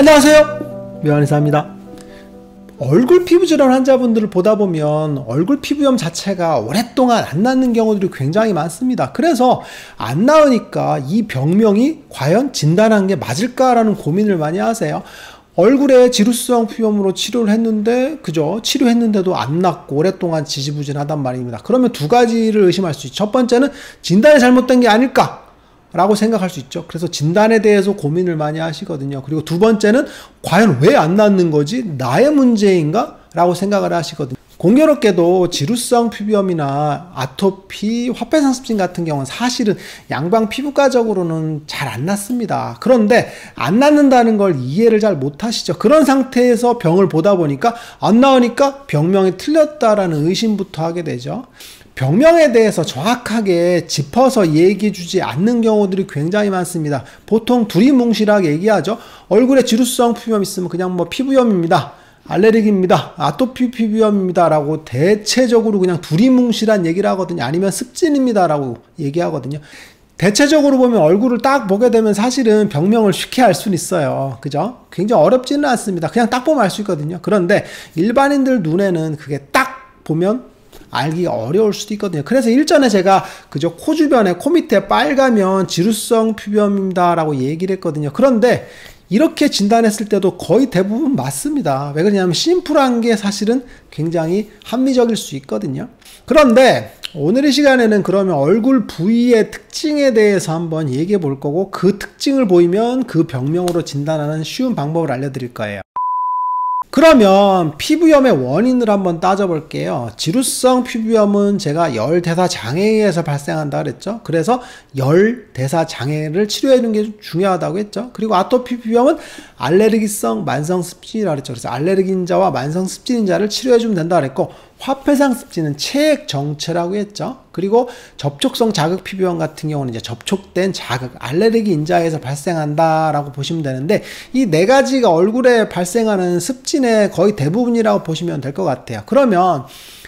안녕하세요, 묘한의사입니다. 얼굴 피부질환 환자분들을 보다 보면 얼굴 피부염 자체가 오랫동안 안 낫는 경우들이 굉장히 많습니다. 그래서 안 나으니까 이 병명이 과연 진단한 게 맞을까라는 고민을 많이 하세요. 얼굴에 지루성 피부염으로 치료를 했는데 치료했는데도 안 낫고 오랫동안 지지부진하단 말입니다. 그러면 두 가지를 의심할 수 있죠. 첫 번째는 진단이 잘못된 게 아닐까 라고 생각할 수 있죠. 그래서 진단에 대해서 고민을 많이 하시거든요. 그리고 두 번째는 과연 왜 안 낫는 거지? 나의 문제인가? 라고 생각을 하시거든요. 공교롭게도 지루성 피부염이나 아토피, 화폐상습진 같은 경우는 사실은 양방 피부과적으로는 잘 안 낫습니다. 그런데 안 낫는다는 걸 이해를 잘 못하시죠. 그런 상태에서 병을 보다 보니까 안 나으니까 병명이 틀렸다라는 의심부터 하게 되죠. 병명에 대해서 정확하게 짚어서 얘기해 주지 않는 경우들이 굉장히 많습니다. 보통 두리뭉실하게 얘기하죠. 얼굴에 지루성 피부염 있으면 그냥 뭐 피부염입니다, 알레르기입니다, 아토피 피부염입니다 라고 대체적으로 그냥 두리뭉실한 얘기를 하거든요. 아니면 습진입니다 라고 얘기하거든요. 대체적으로 보면 얼굴을 딱 보게 되면 사실은 병명을 쉽게 알 수는 있어요. 그죠? 굉장히 어렵지는 않습니다. 그냥 딱 보면 알 수 있거든요. 그런데 일반인들 눈에는 그게 딱 보면 알기가 어려울 수도 있거든요. 그래서 일전에 제가 코 주변에, 코 밑에 빨가면 지루성 피부염입니다 라고 얘기를 했거든요. 그런데 이렇게 진단했을 때도 거의 대부분 맞습니다. 왜 그러냐면 심플한 게 사실은 굉장히 합리적일 수 있거든요. 그런데 오늘 이 시간에는 그러면 얼굴 부위의 특징에 대해서 한번 얘기해 볼 거고, 그 특징을 보이면 그 병명으로 진단하는 쉬운 방법을 알려드릴 거예요. 그러면 피부염의 원인을 한번 따져볼게요. 지루성 피부염은 제가 열대사장애에 의해서 발생한다 그랬죠. 그래서 열대사장애를 치료해 주는 게 중요하다고 했죠. 그리고 아토피 피부염은 알레르기성 만성습진이라고 그랬죠. 그래서 알레르기인자와 만성습진인자를 치료해 주면 된다 그랬고, 화폐상습진은 체액정체라고 했죠. 그리고 접촉성 자극 피부염 같은 경우는 이제 접촉된 자극, 알레르기 인자에서 발생한다라고 보시면 되는데, 이 네 가지가 얼굴에 발생하는 습진의 거의 대부분이라고 보시면 될 것 같아요. 그러면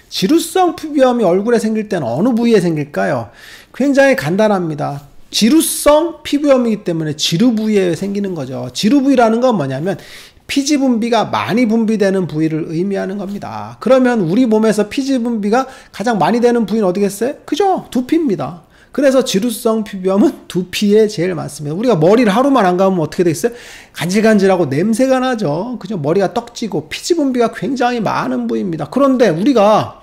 지루성 피부염이 얼굴에 생길 때는 어느 부위에 생길까요? 굉장히 간단합니다. 지루성 피부염이기 때문에 지루 부위에 생기는 거죠. 지루 부위라는 건 뭐냐면 피지 분비가 많이 분비되는 부위를 의미하는 겁니다. 그러면 우리 몸에서 피지 분비가 가장 많이 되는 부위는 어디겠어요? 그죠? 두피입니다. 그래서 지루성 피부염은 두피에 제일 많습니다. 우리가 머리를 하루만 안 감으면 어떻게 되겠어요? 간질간질하고 냄새가 나죠. 그죠? 머리가 떡지고 피지 분비가 굉장히 많은 부위입니다. 그런데 우리가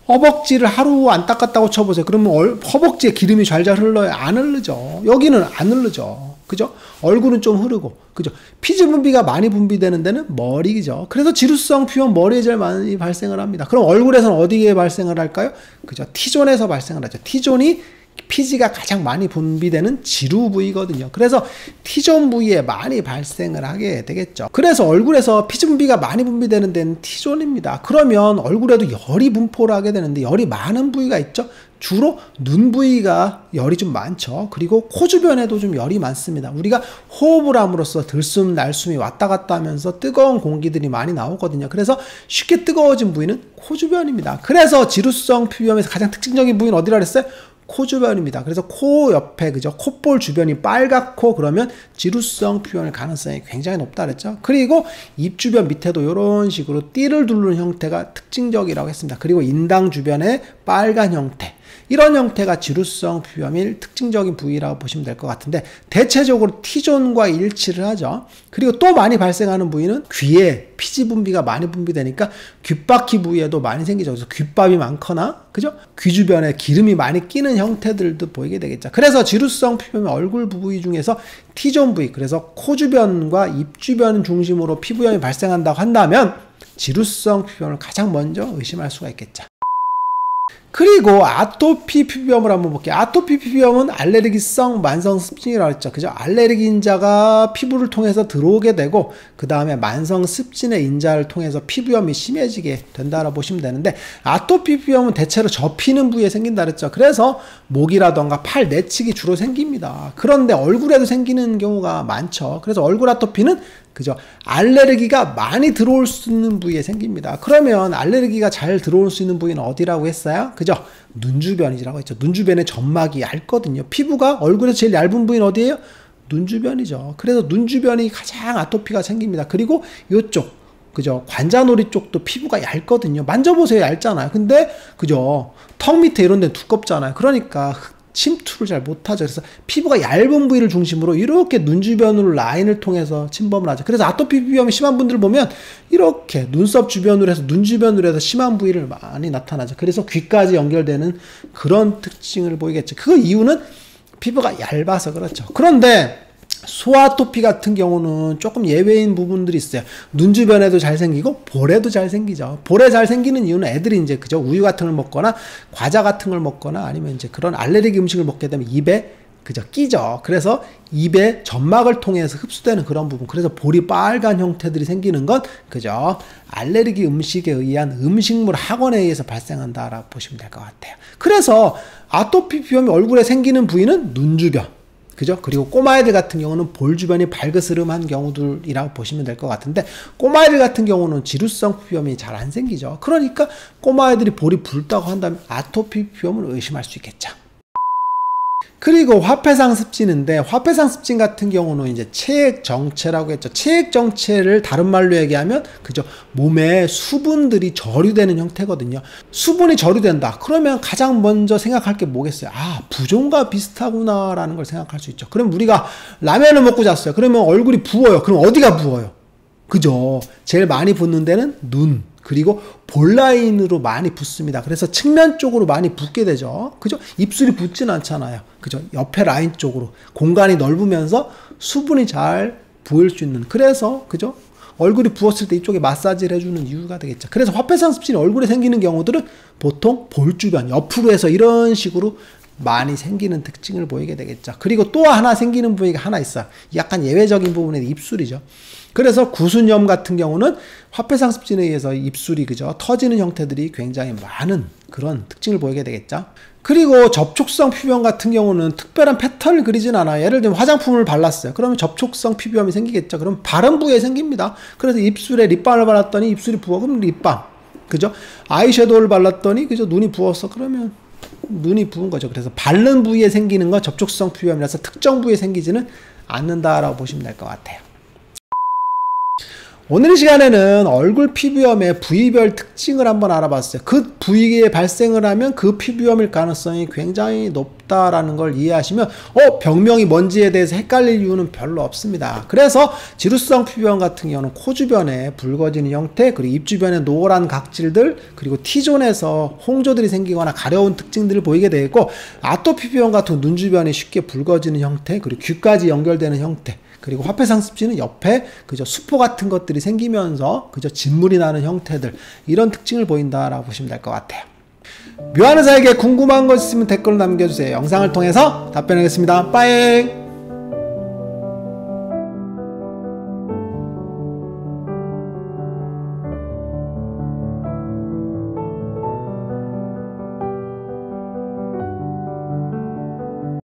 허벅지를 하루 안 닦았다고 쳐보세요. 그러면 허벅지에 기름이 잘잘 흘러요? 안 흐르죠. 여기는 안 흐르죠. 그죠? 얼굴은 좀 흐르고, 그죠? 피지 분비가 많이 분비되는 데는 머리죠. 그래서 지루성 피부염 머리에 제일 많이 발생을 합니다. 그럼 얼굴에서는 어디에 발생을 할까요? 그죠? T존에서 발생을 하죠. T존이 피지가 가장 많이 분비되는 지루 부위거든요. 그래서 T존 부위에 많이 발생을 하게 되겠죠. 그래서 얼굴에서 피지 분비가 많이 분비되는 데는 T존입니다. 그러면 얼굴에도 열이 분포를 하게 되는데, 열이 많은 부위가 있죠. 주로 눈 부위가 열이 좀 많죠. 그리고 코 주변에도 좀 열이 많습니다. 우리가 호흡을 함으로써 들숨 날숨이 왔다 갔다 하면서 뜨거운 공기들이 많이 나오거든요. 그래서 쉽게 뜨거워진 부위는 코 주변입니다. 그래서 지루성 피부염에서 가장 특징적인 부위는 어디라 그랬어요? 코 주변입니다. 그래서 코 옆에, 콧볼 주변이 빨갛고 그러면 지루성 피부염일 가능성이 굉장히 높다 그랬죠. 그리고 입 주변 밑에도 이런 식으로 띠를 두르는 형태가 특징적이라고 했습니다. 그리고 인당 주변에 빨간 형태, 이런 형태가 지루성 피부염일 특징적인 부위라고 보시면 될 것 같은데, 대체적으로 T존과 일치를 하죠. 그리고 또 많이 발생하는 부위는 귀에 피지 분비가 많이 분비되니까 귓바퀴 부위에도 많이 생기죠. 그래서 귓밥이 많거나, 그죠? 귀 주변에 기름이 많이 끼는 형태들도 보이게 되겠죠. 그래서 지루성 피부염의 얼굴 부위 중에서 T존 부위, 그래서 코 주변과 입 주변 중심으로 피부염이 발생한다고 한다면 지루성 피부염을 가장 먼저 의심할 수가 있겠죠. 그리고 아토피 피부염을 한번 볼게요. 아토피 피부염은 알레르기성 만성습진이라고 했죠. 그죠? 알레르기 인자가 피부를 통해서 들어오게 되고, 그 다음에 만성습진의 인자를 통해서 피부염이 심해지게 된다라고 보시면 되는데, 아토피 피부염은 대체로 접히는 부위에 생긴다 그랬죠. 그래서 목이라던가 팔 내측이 주로 생깁니다. 그런데 얼굴에도 생기는 경우가 많죠. 그래서 얼굴 아토피는 알레르기가 많이 들어올 수 있는 부위에 생깁니다. 그러면 알레르기가 잘 들어올 수 있는 부위는 어디라고 했어요? 그죠? 눈 주변이라고 했죠. 눈 주변에 점막이 얇거든요. 피부가 얼굴에서 제일 얇은 부위는 어디예요? 눈 주변이죠. 그래서 눈 주변이 가장 아토피가 생깁니다. 그리고 이쪽, 그죠? 관자놀이 쪽도 피부가 얇거든요. 만져보세요. 얇잖아요. 근데, 그죠? 턱 밑에 이런 데 두껍잖아요. 그러니까 침투를 잘 못하죠. 그래서 피부가 얇은 부위를 중심으로 이렇게 눈 주변으로 라인을 통해서 침범을 하죠. 그래서 아토피 비염이 심한 분들 보면 이렇게 눈썹 주변으로 해서 눈 주변으로 해서 심한 부위를 많이 나타나죠. 그래서 귀까지 연결되는 그런 특징을 보이겠죠. 그 이유는 피부가 얇아서 그렇죠. 그런데 소아토피 같은 경우는 조금 예외인 부분들이 있어요. 눈 주변에도 잘 생기고 볼에도 잘 생기죠. 볼에 잘 생기는 이유는 애들이 이제 그죠, 우유 같은 걸 먹거나 과자 같은 걸 먹거나 아니면 이제 그런 알레르기 음식을 먹게 되면 입에 그죠, 끼죠. 그래서 입의 점막을 통해서 흡수되는 그런 부분. 그래서 볼이 빨간 형태들이 생기는 건 그죠, 알레르기 음식에 의한 음식물 학원에 의해서 발생한다라고 보시면 될 것 같아요. 그래서 아토피 비염이 얼굴에 생기는 부위는 눈 주변, 그죠? 그리고 꼬마애들 같은 경우는 볼 주변이 발그스름한 경우들이라고 보시면 될 것 같은데, 꼬마애들 같은 경우는 지루성 비염이 잘 안 생기죠. 그러니까 꼬마애들이 볼이 붉다고 한다면 아토피 비염을 의심할 수 있겠죠. 그리고 화폐상 습진인데, 화폐상 습진 같은 경우는 이제 체액 정체라고 했죠. 체액 정체를 다른 말로 얘기하면 그죠, 몸에 수분들이 저류되는 형태거든요. 수분이 저류된다 그러면 가장 먼저 생각할 게 뭐겠어요? 아, 부종과 비슷하구나 라는 걸 생각할 수 있죠. 그럼 우리가 라면을 먹고 잤어요. 그러면 얼굴이 부어요. 그럼 어디가 부어요? 그죠, 제일 많이 붓는 데는 눈, 그리고 볼 라인으로 많이 붓습니다. 그래서 측면 쪽으로 많이 붓게 되죠. 그죠? 입술이 붓진 않잖아요. 그죠? 옆에 라인 쪽으로 공간이 넓으면서 수분이 잘 보일 수 있는, 그래서 그죠? 얼굴이 부었을 때 이쪽에 마사지를 해주는 이유가 되겠죠. 그래서 화폐상 습진이 얼굴에 생기는 경우들은 보통 볼 주변 옆으로 해서 이런 식으로 많이 생기는 특징을 보이게 되겠죠. 그리고 또 하나 생기는 부위가 하나 있어요. 약간 예외적인 부분은 입술이죠. 그래서 구순염 같은 경우는 화폐상 습진에 의해서 입술이 그죠, 터지는 형태들이 굉장히 많은 그런 특징을 보이게 되겠죠. 그리고 접촉성 피부염 같은 경우는 특별한 패턴을 그리진 않아요. 예를 들면 화장품을 발랐어요. 그러면 접촉성 피부염이 생기겠죠. 그럼 바른 부위에 생깁니다. 그래서 입술에 립밤을 발랐더니 입술이 부어. 그럼 립밤. 그죠? 아이섀도우를 발랐더니 그죠, 눈이 부었어. 그러면 눈이 부은 거죠. 그래서 바른 부위에 생기는 건 접촉성 피부염이라서 특정 부위에 생기지는 않는다라고 보시면 될 것 같아요. 오늘 이 시간에는 얼굴 피부염의 부위별 특징을 한번 알아봤어요. 그 부위에 발생을 하면 그 피부염일 가능성이 굉장히 높다라는 걸 이해하시면 병명이 뭔지에 대해서 헷갈릴 이유는 별로 없습니다. 그래서 지루성 피부염 같은 경우는 코 주변에 붉어지는 형태, 그리고 입 주변에 노란 각질들, 그리고 T존에서 홍조들이 생기거나 가려운 특징들을 보이게 되고, 아토피 피부염 같은 눈 주변이 쉽게 붉어지는 형태, 그리고 귀까지 연결되는 형태, 그리고 화폐상 습진은 옆에 그저 수포 같은 것들이 생기면서 그저 진물이 나는 형태들, 이런 특징을 보인다라고 보시면 될 것 같아요. 묘한 의사에게 궁금한 것 있으면 댓글로 남겨주세요. 영상을 통해서 답변하겠습니다. 빠잉!